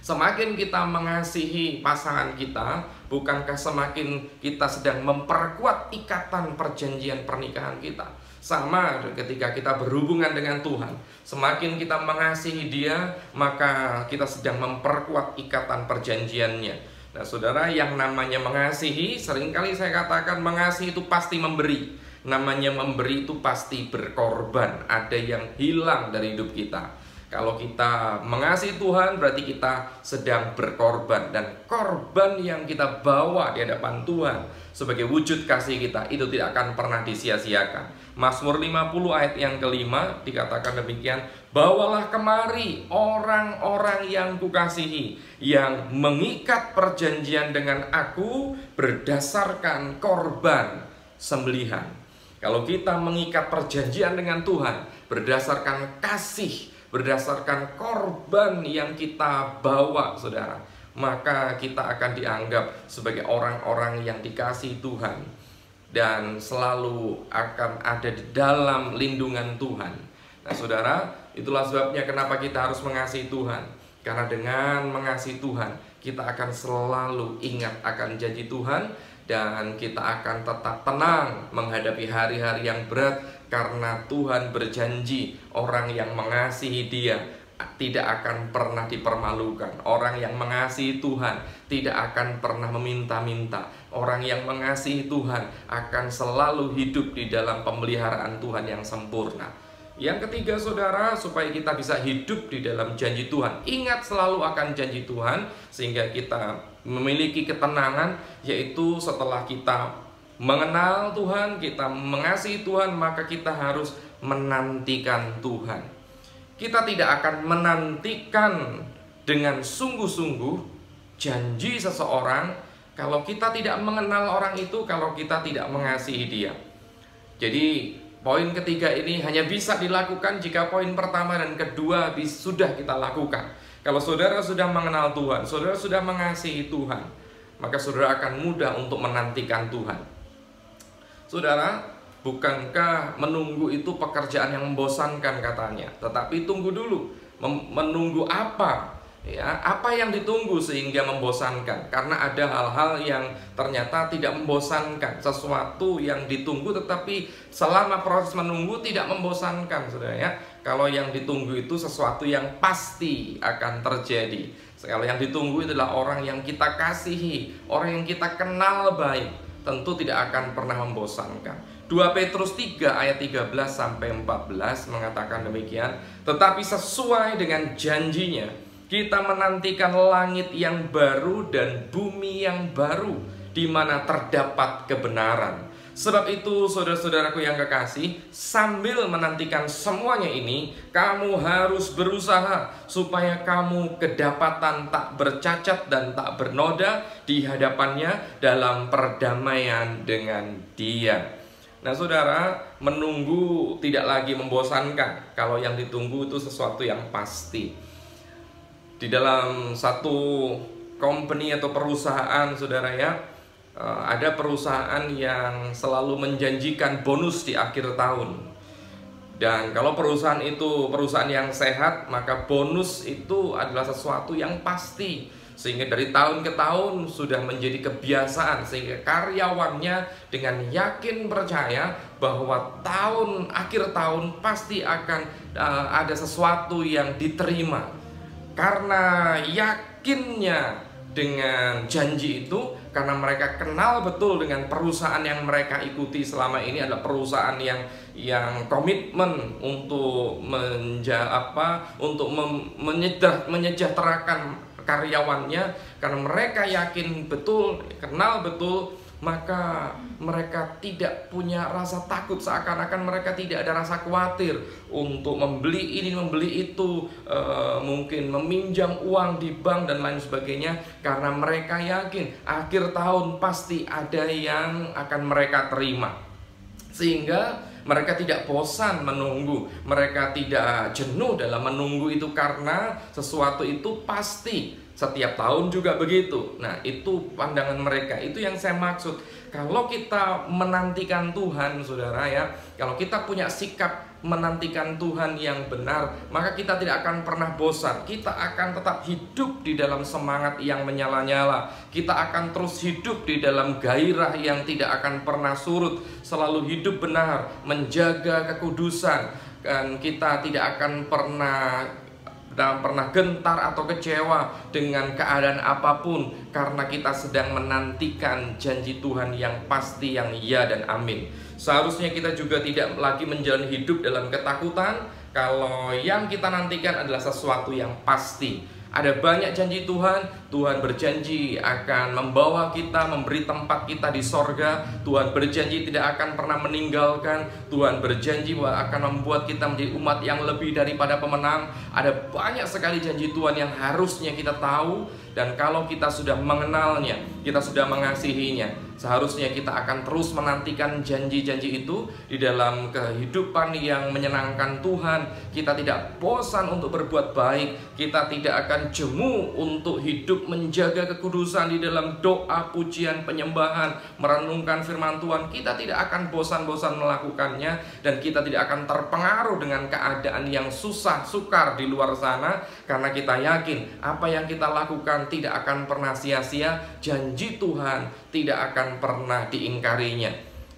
Semakin kita mengasihi pasangan kita, bukankah semakin kita sedang memperkuat ikatan perjanjian pernikahan kita? Sama ketika kita berhubungan dengan Tuhan, semakin kita mengasihi Dia, maka kita sedang memperkuat ikatan perjanjiannya. Nah saudara, yang namanya mengasihi, seringkali saya katakan mengasihi itu pasti memberi. Namanya memberi itu pasti berkorban. Ada yang hilang dari hidup kita. Kalau kita mengasihi Tuhan, berarti kita sedang berkorban. Dan korban yang kita bawa di hadapan Tuhan sebagai wujud kasih kita, itu tidak akan pernah disia-siakan. Mazmur 50 ayat yang kelima dikatakan demikian, bawalah kemari orang-orang yang kukasihi, yang mengikat perjanjian dengan aku berdasarkan korban sembelihan. Kalau kita mengikat perjanjian dengan Tuhan berdasarkan kasih, berdasarkan korban yang kita bawa, saudara, maka kita akan dianggap sebagai orang-orang yang dikasihi Tuhan dan selalu akan ada di dalam lindungan Tuhan. Nah saudara, itulah sebabnya kenapa kita harus mengasihi Tuhan. Karena dengan mengasihi Tuhan, kita akan selalu ingat akan janji Tuhan, dan kita akan tetap tenang menghadapi hari-hari yang berat, karena Tuhan berjanji orang yang mengasihi Dia tidak akan pernah dipermalukan. Orang yang mengasihi Tuhan tidak akan pernah meminta-minta. Orang yang mengasihi Tuhan akan selalu hidup di dalam pemeliharaan Tuhan yang sempurna. Yang ketiga saudara, supaya kita bisa hidup di dalam janji Tuhan, ingat selalu akan janji Tuhan, sehingga kita memiliki ketenangan, yaitu setelah kita mengenal Tuhan, kita mengasihi Tuhan, maka kita harus menantikan Tuhan. Kita tidak akan menantikan dengan sungguh-sungguh janji seseorang kalau kita tidak mengenal orang itu, kalau kita tidak mengasihi dia. Jadi poin ketiga ini hanya bisa dilakukan jika poin pertama dan kedua sudah kita lakukan. Kalau saudara sudah mengenal Tuhan, saudara sudah mengasihi Tuhan, maka saudara akan mudah untuk menantikan Tuhan. Saudara, bukankah menunggu itu pekerjaan yang membosankan katanya? Tetapi tunggu dulu, menunggu apa? Ya, apa yang ditunggu sehingga membosankan? Karena ada hal-hal yang ternyata tidak membosankan. Sesuatu yang ditunggu tetapi selama proses menunggu tidak membosankan, saudara ya. Kalau yang ditunggu itu sesuatu yang pasti akan terjadi. Kalau yang ditunggu adalah orang yang kita kasihi, orang yang kita kenal baik, tentu tidak akan pernah membosankan. 2 Petrus 3 ayat 13 sampai 14 mengatakan demikian, tetapi sesuai dengan janjinya, kita menantikan langit yang baru dan bumi yang baru, di mana terdapat kebenaran. Sebab itu, saudara-saudaraku yang kekasih, sambil menantikan semuanya ini, kamu harus berusaha supaya kamu kedapatan tak bercacat dan tak bernoda di hadapannya dalam perdamaian dengan Dia. Nah saudara, menunggu tidak lagi membosankan kalau yang ditunggu itu sesuatu yang pasti. Di dalam satu company atau perusahaan, saudara ya, ada perusahaan yang selalu menjanjikan bonus di akhir tahun. Dan kalau perusahaan itu perusahaan yang sehat, maka bonus itu adalah sesuatu yang pasti. Sehingga dari tahun ke tahun sudah menjadi kebiasaan, sehingga karyawannya dengan yakin percaya bahwa akhir tahun pasti akan ada sesuatu yang diterima. Karena yakinnya dengan janji itu, karena mereka kenal betul dengan perusahaan yang mereka ikuti selama ini adalah perusahaan yang komitmen untuk menyejahterakan karyawannya, karena mereka yakin betul, kenal betul, maka mereka tidak punya rasa takut, seakan-akan mereka tidak ada rasa khawatir untuk membeli ini, membeli itu, mungkin meminjam uang di bank dan lain sebagainya, karena mereka yakin akhir tahun pasti ada yang akan mereka terima. Sehingga mereka tidak bosan menunggu, mereka tidak jenuh dalam menunggu itu, karena sesuatu itu pasti. Setiap tahun juga begitu. Nah itu pandangan mereka, itu yang saya maksud. Kalau kita menantikan Tuhan, saudara ya, kalau kita punya sikap menantikan Tuhan yang benar, maka kita tidak akan pernah bosan. Kita akan tetap hidup di dalam semangat yang menyala-nyala. Kita akan terus hidup di dalam gairah yang tidak akan pernah surut. Selalu hidup benar, menjaga kekudusan. Dan kita tidak akan pernah gentar atau kecewa dengan keadaan apapun, karena kita sedang menantikan janji Tuhan yang pasti, yang ya dan amin. Seharusnya kita juga tidak lagi menjalani hidup dalam ketakutan, kalau yang kita nantikan adalah sesuatu yang pasti. Ada banyak janji Tuhan. Tuhan berjanji akan membawa kita, memberi tempat kita di sorga. Tuhan berjanji tidak akan pernah meninggalkan. Tuhan berjanji bahwa akan membuat kita menjadi umat yang lebih daripada pemenang. Ada banyak sekali janji Tuhan yang harusnya kita tahu. Dan kalau kita sudah mengenalnya, kita sudah mengasihinya, seharusnya kita akan terus menantikan janji-janji itu di dalam kehidupan yang menyenangkan Tuhan. Kita tidak bosan untuk berbuat baik. Kita tidak akan jemu untuk hidup menjaga kekudusan di dalam doa, pujian, penyembahan, merenungkan firman Tuhan. Kita tidak akan bosan-bosan melakukannya, dan kita tidak akan terpengaruh dengan keadaan yang susah, sukar di luar sana, karena kita yakin apa yang kita lakukan tidak akan pernah sia-sia. Janji Tuhan tidak akan pernah diingkarinya.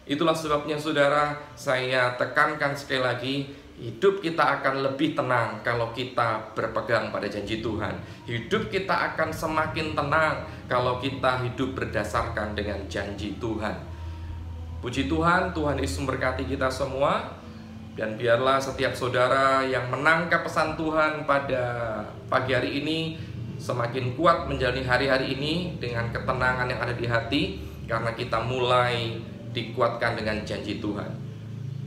Itulah sebabnya saudara, saya tekankan sekali lagi, hidup kita akan lebih tenang kalau kita berpegang pada janji Tuhan. Hidup kita akan semakin tenang kalau kita hidup berdasarkan dengan janji Tuhan. Puji Tuhan, Tuhan Yesus memberkati kita semua. Dan biarlah setiap saudara yang menangkap pesan Tuhan pada pagi hari ini semakin kuat menjalani hari-hari ini dengan ketenangan yang ada di hati, karena kita mulai dikuatkan dengan janji Tuhan.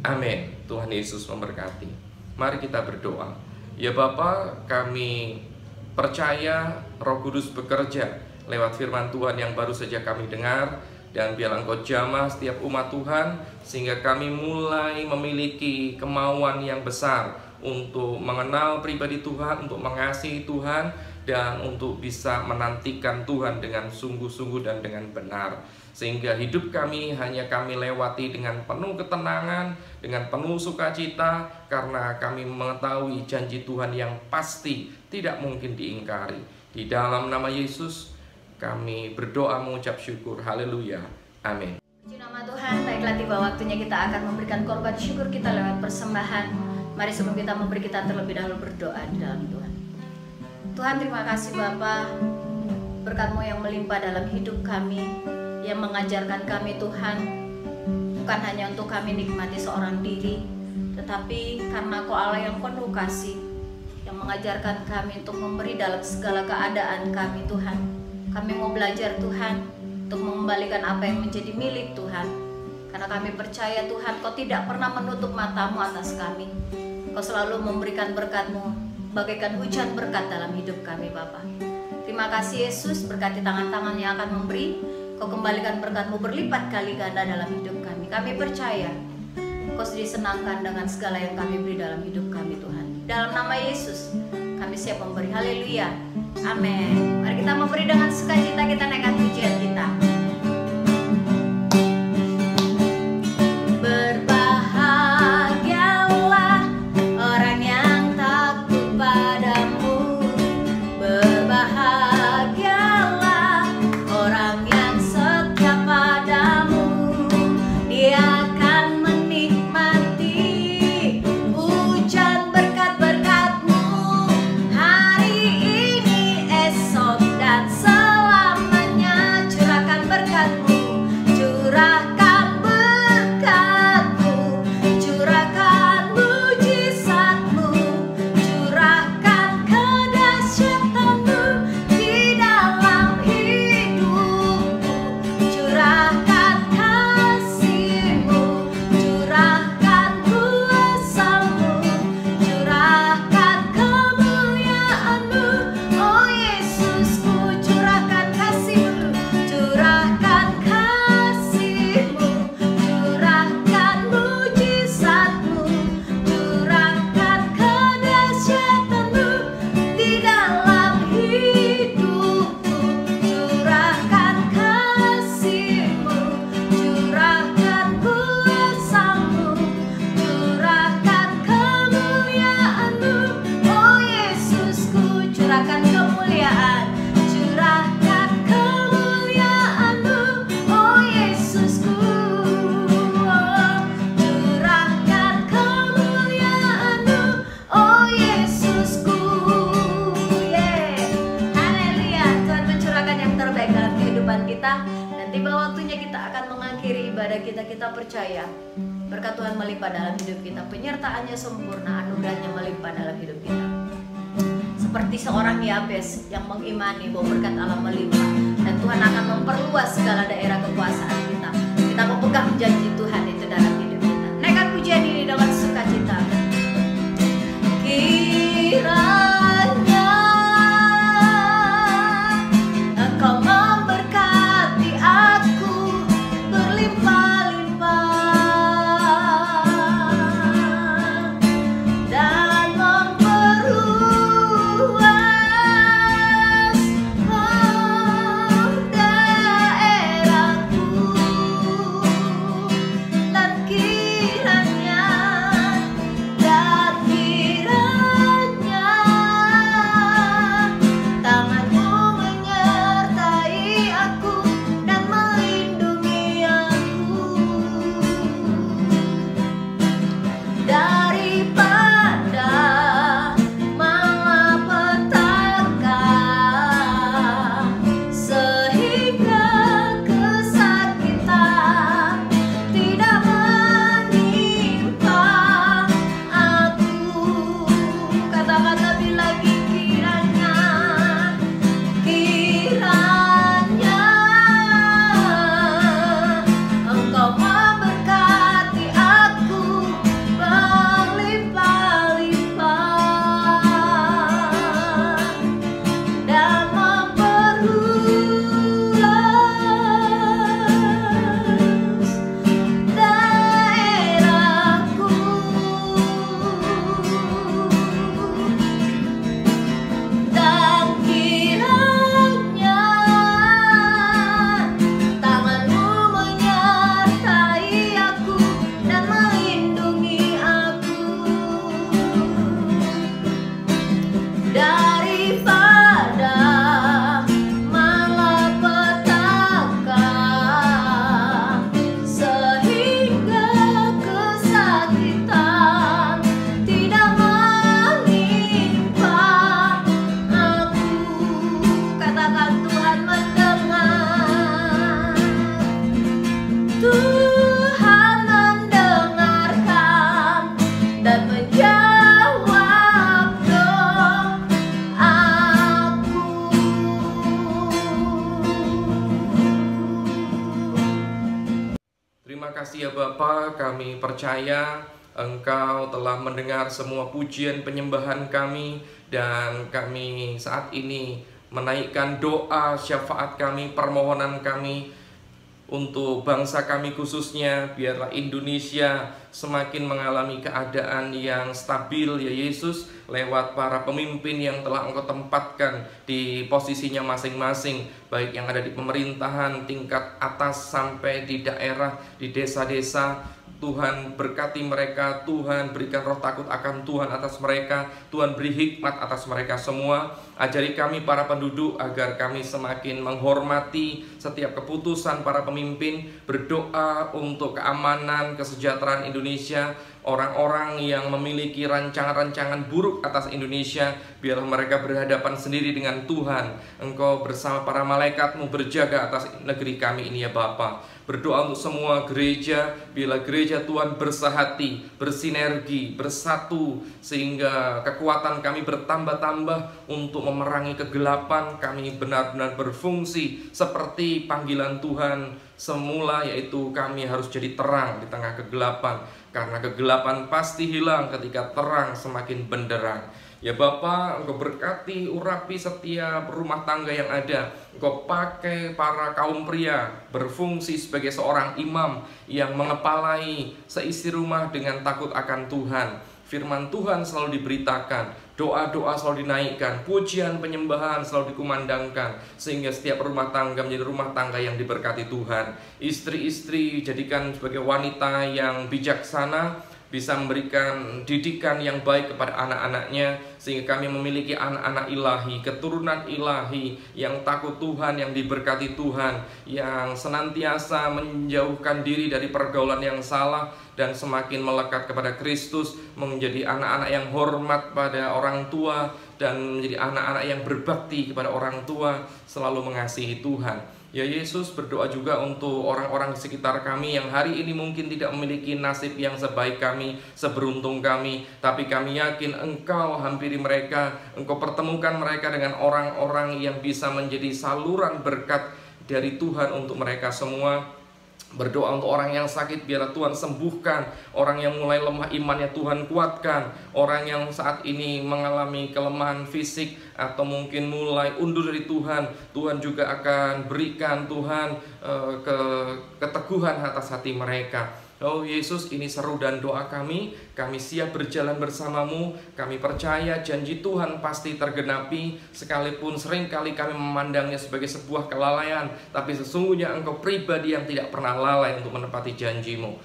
Amin. Tuhan Yesus memberkati. Mari kita berdoa. Ya Bapa, kami percaya Roh Kudus bekerja lewat firman Tuhan yang baru saja kami dengar. Dan biarlah Engkau jamah setiap umat Tuhan, sehingga kami mulai memiliki kemauan yang besar untuk mengenal pribadi Tuhan, untuk mengasihi Tuhan, dan untuk bisa menantikan Tuhan dengan sungguh-sungguh dan dengan benar. Sehingga hidup kami hanya kami lewati dengan penuh ketenangan, dengan penuh sukacita, karena kami mengetahui janji Tuhan yang pasti tidak mungkin diingkari. Di dalam nama Yesus kami berdoa mengucap syukur. Haleluya. Amin. Puji nama Tuhan. Baiklah, tiba waktunya kita akan memberikan korban syukur kita lewat persembahan. Mari sebelum kita memberi, kita terlebih dahulu berdoa di dalam Tuhan. Tuhan, terima kasih Bapa, berkat-Mu yang melimpah dalam hidup kami, yang mengajarkan kami Tuhan, bukan hanya untuk kami nikmati seorang diri, tetapi karena Kau Allah yang penuh kasih, yang mengajarkan kami untuk memberi dalam segala keadaan kami Tuhan. Kami mau belajar Tuhan untuk mengembalikan apa yang menjadi milik Tuhan, karena kami percaya Tuhan Kau tidak pernah menutup mata-Mu atas kami. Kau selalu memberikan berkat-Mu bagaikan hujan berkat dalam hidup kami Bapa. Terima kasih Yesus, berkati tangan-tangan yang akan memberi. Kau kembalikan berkat-Mu berlipat kali ganda dalam hidup kami. Kami percaya Kau disenangkan dengan segala yang kami beri dalam hidup kami Tuhan. Dalam nama Yesus kami siap memberi. Haleluya. Amin. Mari kita memberi dengan sukacita, kita naikkan pujian kita. Berbahagialah orang yang takut padamu. Berbahagialah orang yang setia padamu. Dia akan menikmati hujan berkat-berkat-Mu hari ini, esok dan selamanya. Curahkan kita percaya berkat Tuhan melimpah dalam hidup kita, penyertaannya sempurna, anugerahnya melimpah dalam hidup kita. Seperti seorang Yabes yang mengimani bahwa berkat Allah melimpah dan Tuhan akan memperluas segala daerah kekuasaan kita. Kita memegang janji Tuhan itu dalam hidup kita. Naikkan pujian ini dengan sukacita. Kiranya Engkau memberkati aku berlimpah-limpah dan memperluas daerahku, dan kiranya tanganmu menyertai aku dan melindungi aku daripada malapetaka, sehingga kesakitan tidak menimpa aku. Katakan lebih lagi, kiranya Engkau memberkati aku berlimpah-limpah dan memperluas daerahku, dan kiranya tanganmu menyertai aku dan melindungi aku daripada malapetaka, sehingga kesakitan tidak menimpa aku. Katakan Tuhan mendengar, Tuhan mendengarkan dan menjawab doaku. Terima kasih ya Bapa, kami percaya Engkau telah mendengar semua pujian penyembahan kami, dan kami saat ini menaikkan doa syafaat kami, permohonan kami untuk bangsa kami khususnya. Biarlah Indonesia semakin mengalami keadaan yang stabil ya Yesus, lewat para pemimpin yang telah Engkau tempatkan di posisinya masing-masing, baik yang ada di pemerintahan tingkat atas sampai di daerah, di desa-desa. Tuhan berkati mereka, Tuhan berikan roh takut akan Tuhan atas mereka, Tuhan beri hikmat atas mereka semua. Ajari kami para penduduk agar kami semakin menghormati setiap keputusan para pemimpin, berdoa untuk keamanan, kesejahteraan Indonesia. Orang-orang yang memiliki rancangan-rancangan buruk atas Indonesia, biarlah mereka berhadapan sendiri dengan Tuhan. Engkau bersama para malaikat-Mu berjaga atas negeri kami ini ya Bapa. Berdoa untuk semua gereja, bila gereja Tuhan bersahati, bersinergi, bersatu, sehingga kekuatan kami bertambah-tambah untuk memerangi kegelapan. Kami benar-benar berfungsi seperti panggilan Tuhan semula, yaitu kami harus jadi terang di tengah kegelapan, karena kegelapan pasti hilang ketika terang semakin benderang. Ya Bapa, Engkau berkati, urapi setiap rumah tangga yang ada. Engkau pakai para kaum pria berfungsi sebagai seorang imam yang mengepalai seisi rumah dengan takut akan Tuhan. Firman Tuhan selalu diberitakan, doa-doa selalu dinaikkan, pujian penyembahan selalu dikumandangkan, sehingga setiap rumah tangga menjadi rumah tangga yang diberkati Tuhan. Istri-istri jadikan sebagai wanita yang bijaksana, bisa memberikan didikan yang baik kepada anak-anaknya, sehingga kami memiliki anak-anak ilahi, keturunan ilahi yang takut Tuhan, yang diberkati Tuhan, yang senantiasa menjauhkan diri dari pergaulan yang salah dan semakin melekat kepada Kristus, menjadi anak-anak yang hormat pada orang tua dan menjadi anak-anak yang berbakti kepada orang tua, selalu mengasihi Tuhan. Ya Yesus, berdoa juga untuk orang-orang di sekitar kami yang hari ini mungkin tidak memiliki nasib yang sebaik kami, seberuntung kami. Tapi kami yakin Engkau hampiri mereka, Engkau pertemukan mereka dengan orang-orang yang bisa menjadi saluran berkat dari Tuhan untuk mereka semua. Berdoa untuk orang yang sakit, biarlah Tuhan sembuhkan. Orang yang mulai lemah imannya, Tuhan kuatkan. Orang yang saat ini mengalami kelemahan fisik atau mungkin mulai undur dari Tuhan, Tuhan juga akan berikan Tuhan keteguhan atas hati mereka. Oh Yesus, ini seru dan doa kami siap berjalan bersamamu. Kami percaya janji Tuhan pasti tergenapi, sekalipun seringkali kami memandangnya sebagai sebuah kelalaian, tapi sesungguhnya Engkau pribadi yang tidak pernah lalai untuk menepati janjimu.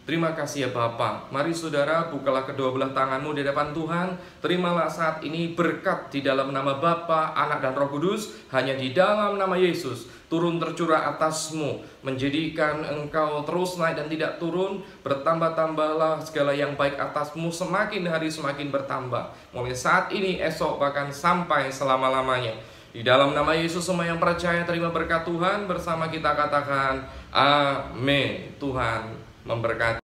Terima kasih ya Bapa. Mari saudara, bukalah kedua belah tanganmu di hadapan Tuhan. Terimalah saat ini berkat di dalam nama Bapa, Anak dan Roh Kudus. Hanya di dalam nama Yesus turun tercurah atasmu, menjadikan engkau terus naik dan tidak turun. Bertambah-tambahlah segala yang baik atasmu, semakin hari semakin bertambah, mulai saat ini, esok, bahkan sampai selama-lamanya. Di dalam nama Yesus, semua yang percaya terima berkat Tuhan. Bersama kita katakan amin. Tuhan memberkati.